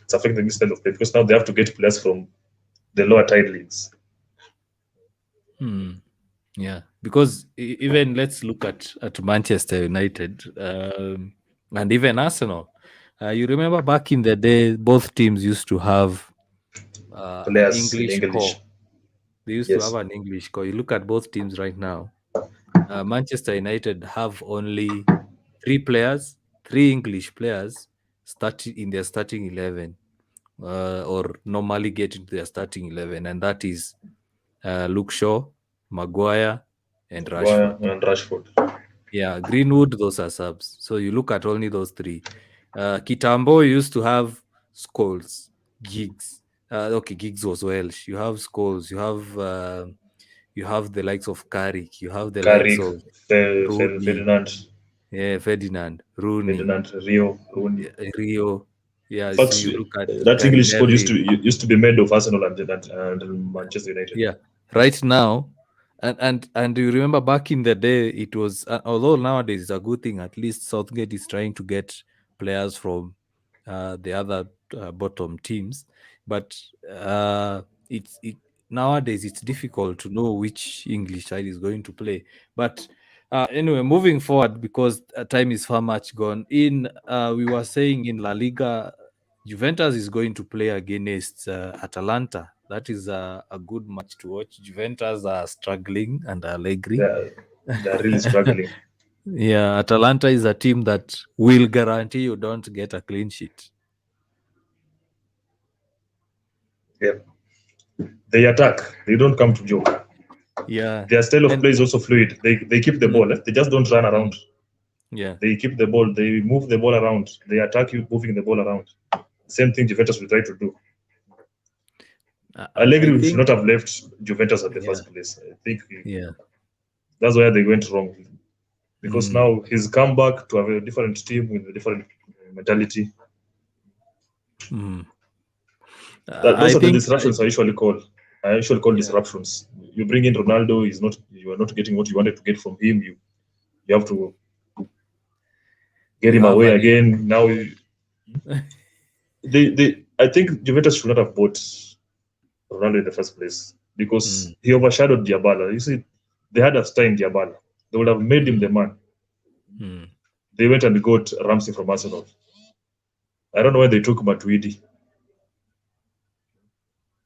It's affecting the English style of play, because now they have to get players from the lower tide leagues. Yeah, because even let's look at Manchester United and even Arsenal. You remember back in the day, both teams used to have an Players in English English. core. They used to have an English core. You look at both teams right now. Manchester United have only three English players starting in their starting 11, or normally get into their starting 11, and that is Luke Shaw, Maguire, and Rashford. Yeah, Greenwood, those are subs. So you look at only those three. Kitambo used to have Scholes, Giggs. Okay, Giggs was Welsh. You have Scholes. You have the likes of Carrick. You have the likes of Rooney. Ferdinand. Yeah, Ferdinand, Rooney, Ferdinand, Rio, Rooney. Rio. Yeah, Fact, so you look at that Gary English squad Neville. used to be made of Arsenal and Manchester United. Yeah, right now, and you remember back in the day, it was although nowadays it's a good thing. At least Southgate is trying to get players from the other bottom teams, but nowadays it's difficult to know which English side is going to play. But anyway, moving forward, because time is far much gone. We were saying in La Liga, Juventus is going to play against Atalanta. That is a good match to watch. Juventus are struggling and Allegri. They're really struggling. Yeah, Atalanta is a team that will guarantee you don't get a clean sheet. Yeah. They attack. They don't come to joke. Yeah. Their style of play is also fluid. They keep the ball. They just don't run around. Yeah. They keep the ball. They move the ball around. They attack you, moving the ball around. Same thing Juventus will try to do. Allegri should not have left Juventus at the first place. I think that's where they went wrong. Because now he's come back to have a different team with a different mentality. Those are the disruptions I usually call. I usually call disruptions. You bring in Ronaldo, you are not getting what you wanted to get from him. You have to get him away again. Now I think Juventus should not have bought Ronaldo in the first place, because he overshadowed Dybala. You see, they had a star in Dybala. They would have made him the man. They went and got Ramsey from Arsenal. I don't know why they took Matuidi.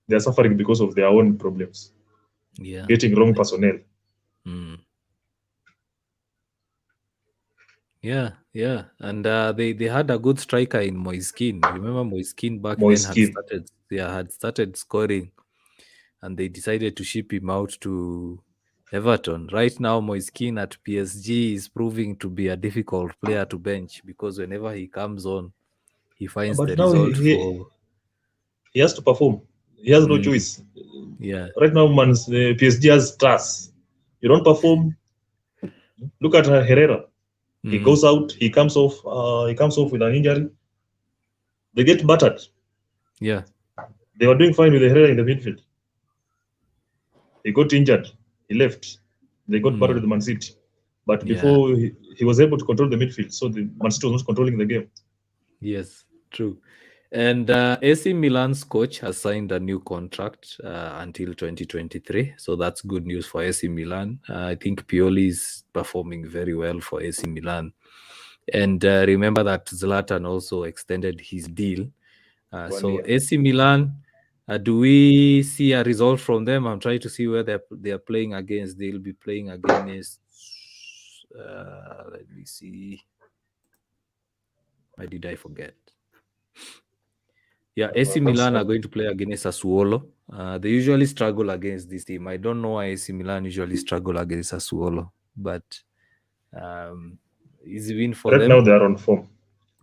They are suffering because of their own problems. Yeah, getting wrong personnel. Yeah, and they had a good striker in Moise Kean. Remember Moise Kean back Moise then Kean. had started scoring, and they decided to ship him out to Everton. Right now, Moise Kean at PSG is proving to be a difficult player to bench, because whenever he comes on, he finds the result. He has to perform. He has no choice. Yeah. Right now, PSG has stars. You don't perform. Look at Herrera. He goes out. He comes off. He comes off with an injury. They get battered. Yeah. They were doing fine with Herrera in the midfield. He got injured. He left. They got battered with Man City. But Yeah. before he was able to control the midfield, so the Man City was not controlling the game. Yes, true. And AC Milan's coach has signed a new contract until 2023. So that's good news for AC Milan. I think Pioli is performing very well for AC Milan. And remember that Zlatan also extended his deal. So year. AC Milan, do we see a result from them? I'm trying to see where they are playing against. They'll be playing against. Let me see. Why did I forget? Yeah, AC Milan are going to play against Sassuolo. They usually struggle against this team. I don't know why AC Milan usually struggle against Sassuolo, but it's a win for Right them. now they are on form.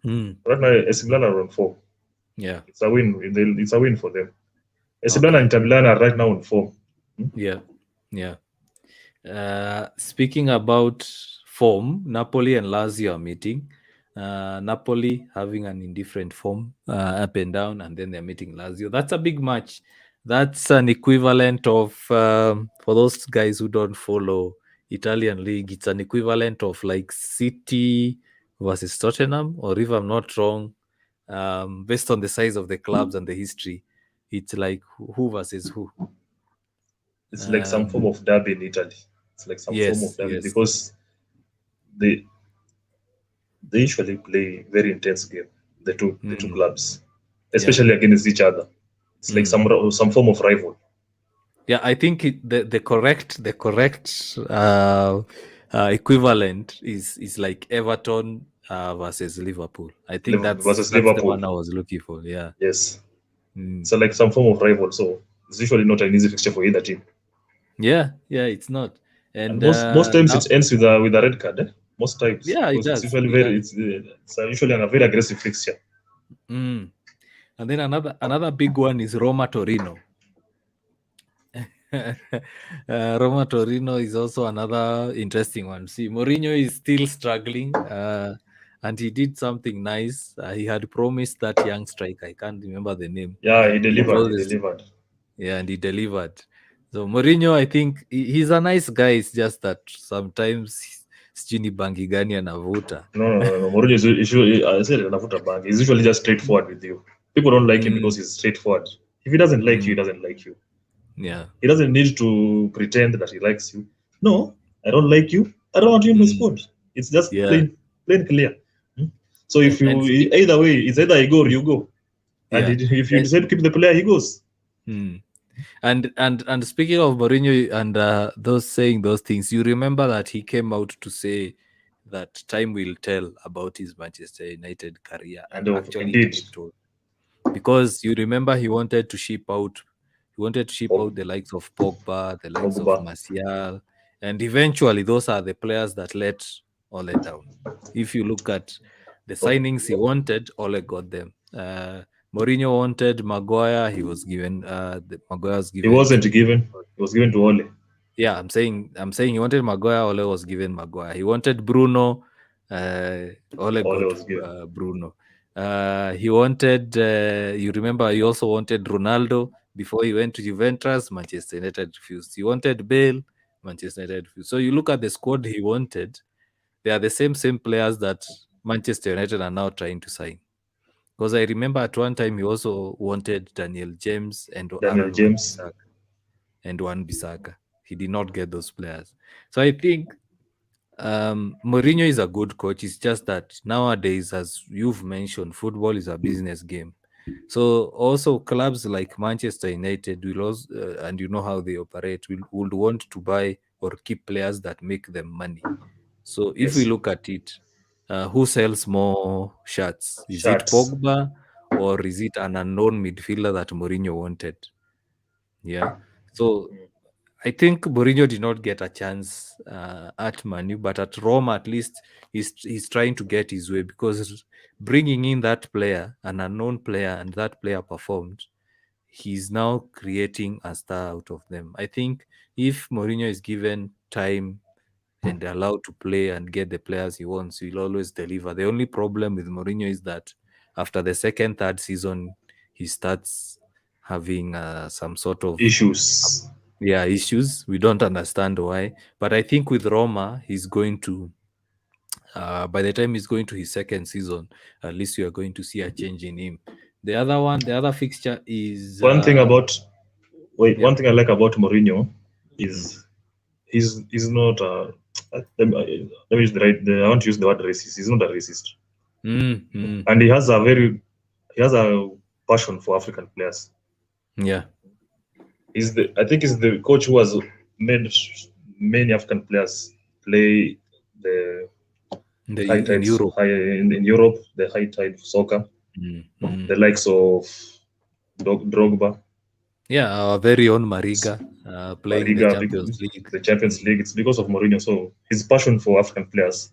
Mm. Right now AC Milan are on form. Yeah, it's a win. It's a win for them. AC Milan and Inter Milan are right now on form. Yeah, yeah. Speaking about form, Napoli and Lazio are meeting. Napoli having an indifferent form, up and down, and then they're meeting Lazio. That's a big match. That's an equivalent of, for those guys who don't follow Italian league, it's an equivalent of like City versus Tottenham, or if I'm not wrong, based on the size of the clubs and the history, it's like who versus who. It's like some form of derby in Italy. It's like some form of derby because they usually play very intense game. The two clubs, especially against each other. It's like some form of rival. Yeah, I think the correct equivalent is like Everton versus Liverpool. I think that's the one I was looking for. Yeah. Yes. So like some form of rival. So it's usually not an easy fixture for either team. Yeah, it's not. And most times it ends with a red card. Most times. Yeah, it does. It's usually it's usually a very aggressive fixture. And then another big one is Roma Torino. Roma Torino is also another interesting one. See, Mourinho is still struggling, and he did something nice. He had promised that young striker, I can't remember the name. Yeah, he delivered. Yeah, and he delivered. So Mourinho, I think he's a nice guy. It's just that sometimes sijui bangi gani anavuta. No. Mourinho is usually, I said anavuta bangi. He's usually just straightforward with you. People don't like him because he's straightforward. If he doesn't like you, he doesn't like you. Yeah. He doesn't need to pretend that he likes you. No, I don't like you. I don't want you in my squad. It's just plain clear. So if you either way, it's either I go or you go. And if you decide to keep the player, he goes. And speaking of Mourinho and those saying those things, you remember that he came out to say that time will tell about his Manchester United career, and actually indeed. Because you remember he wanted to ship out the likes of Pogba, the likes of Martial, and eventually those are the players that let Ole down. If you look at the signings he wanted, Ole got them. Mourinho wanted Maguire. He was given. Maguire was given. He wasn't given. He was given to Ole. Yeah, I'm saying he wanted Maguire. Ole was given Maguire. He wanted Bruno. Ole got Bruno. He wanted. You remember? He also wanted Ronaldo before he went to Juventus. Manchester United refused. He wanted Bale. Manchester United refused. So you look at the squad he wanted. They are the same players that Manchester United are now trying to sign. Because I remember at one time he also wanted Daniel James and Wan-Bissaka. He did not get those players. So I think Mourinho is a good coach. It's just that nowadays, as you've mentioned, football is a business game. So also clubs like Manchester United will also, and you know how they operate, would want to buy or keep players that make them money. So if we look at it, who sells more shirts? Is it Pogba or is it an unknown midfielder that Mourinho wanted? Yeah. So I think Mourinho did not get a chance at Manu, but at Roma at least he's trying to get his way, because bringing in that player, an unknown player, and that player performed, he's now creating a star out of them. I think if Mourinho is given time and allowed to play and get the players he wants, he'll always deliver. The only problem with Mourinho is that after the second, third season, he starts having some sort of Issues. issues. We don't understand why, but I think with Roma, he's going to. By the time he's going to his second season, at least you are going to see a change in him. The other fixture is One thing yeah. one thing I like about Mourinho is he's not let me use I want to use the word racist. He's not a racist. And he has a passion for African players. Yeah. I think he's the coach who has made many African players play the high tide in Europe, the high tide soccer. The likes of Drogba. Yeah, our very own Mariga playing the Champions League. The Champions League. It's because of Mourinho. So his passion for African players.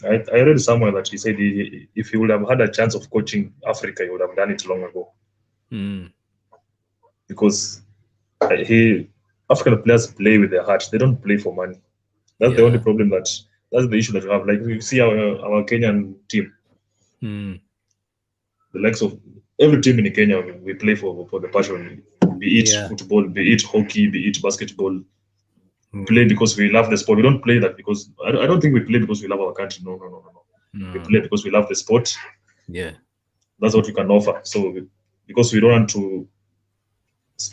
I read somewhere that he said if he would have had a chance of coaching Africa, he would have done it long ago. Because African players play with their heart. They don't play for money. That's the only problem. That's the issue that we have. Like you see our Kenyan team. The likes of every team in Kenya, we play for the passion. Be it football, be it hockey, be it basketball. Play because we love the sport. We don't play that because I don't think we play because we love our country. No. We play because we love the sport. Yeah, that's what we can offer. So because we don't want to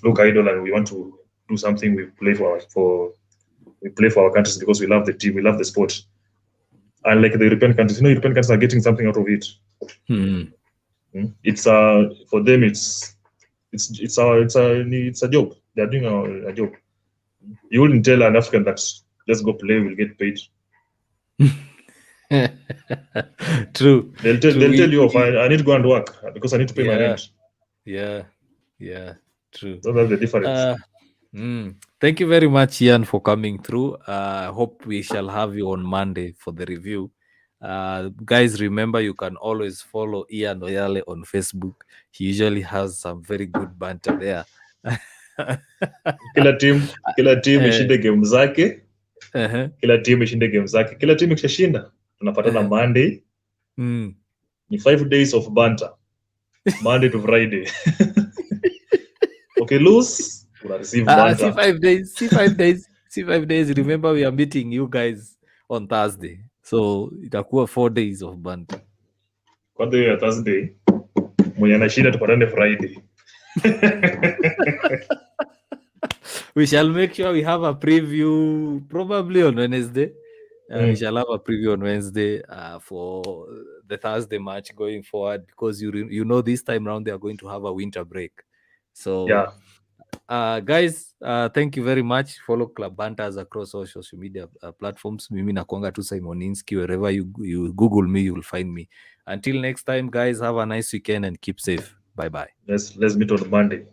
look idle and we want to do something, we play for our countries because we love the team, we love the sport. And like the European countries, European countries are getting something out of it. It's for them it's a job. They're doing a job. You wouldn't tell an African that let's go play, we'll get paid. True. They'll tell you, I need to go and work because I need to pay my rent. Yeah. True. So that's the difference. Thank you very much, Ian, for coming through. Hope we shall have you on Monday for the review. Guys, remember you can always follow Ian Oyale on Facebook. He usually has some very good banter there. Kila team ishinde game zake. Kila team ishinde game zake. Kila team ikishinda tunapatana Monday. Ni 5 days of banter. Monday to Friday. Okay, lose. See 5 days. See 5 days. Remember, we are meeting you guys on Thursday. So itakuwa 4 days of banter. Kwa hiyo ya Thursday, mwenye anashinda tupatane Friday. We shall make sure we have a preview probably on Wednesday. We shall have a preview on Wednesday for the Thursday match going forward because you know this time around they are going to have a winter break. So guys, thank you very much. Follow Club Banters across all social media platforms. Mimi nakuanga tu Simoninski. Wherever you Google me, you will find me. Until next time, guys, have a nice weekend and keep safe. Bye-bye. Let's meet on Monday.